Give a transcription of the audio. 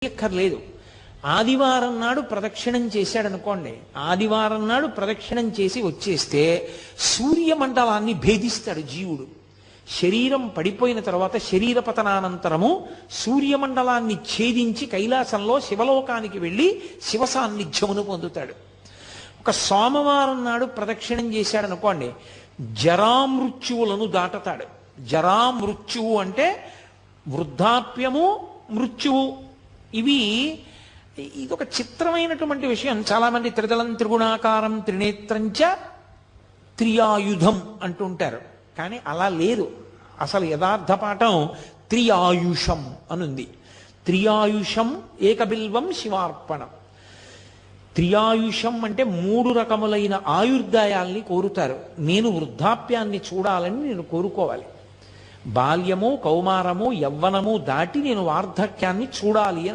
చేయక్కర్లేదు. ఆదివారం నాడు ప్రదక్షిణం చేశాడనుకోండి, ఆదివారం నాడు ప్రదక్షిణం చేసి వచ్చేస్తే సూర్యమండలాన్ని భేదిస్తాడు జీవుడు. శరీరం పడిపోయిన తర్వాత శరీర పతనానంతరము సూర్యమండలాన్ని ఛేదించి కైలాసంలో శివలోకానికి వెళ్ళి శివ సాన్నిధ్యమును పొందుతాడు. ఒక సోమవారం నాడు ప్రదక్షిణం చేశాడనుకోండి, జరామృత్యువులను దాటతాడు. జరామృత్యువు అంటే వృద్ధాప్యము, మృత్యువు. ఇదొక చిత్రమైనటువంటి విషయం. చాలామంది త్రిదళం త్రిగుణాకారం త్రినేత్రంచ త్రియాయుధం అంటుంటారు, కానీ అలా లేదు. అసలు యథార్థ పాఠం త్రియాయుషం అనుంది. త్రియాయుషం ఏకబిల్వం శివార్పణం. త్రియాయుషం అంటే 3 రకములైన ఆయుర్దాయాల్ని కోరుతారు. నేను వృద్ధాప్యాన్ని చూడాలని నేను కోరుకోవాలి. బాల్యము, కౌమారము, యవ్వనము దాటి నేను వార్ధక్యాన్ని చూడాలి అని